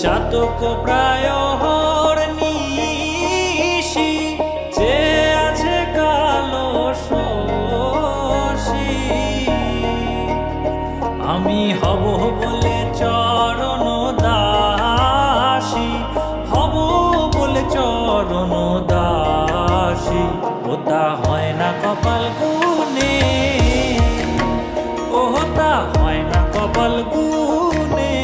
চাতক প্রায় নিশি যে আছে কালো শশী আমি হব বলে চরণ দাসী হব বলে চরণ দাসী ওটা হয় না কপাল গুনে ওটা হয় না কপাল গুনে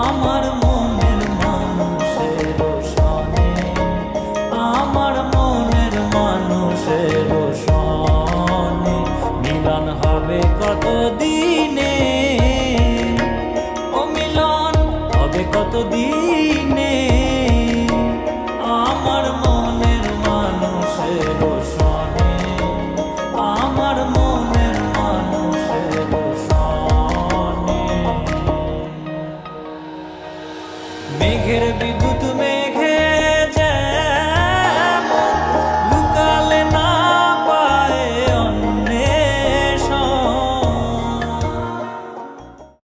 আমার মনের মানুষের সনে আমার মনের মানুষের সনে মিলন হবে কত দিনে ও মিলন হবে কত দিন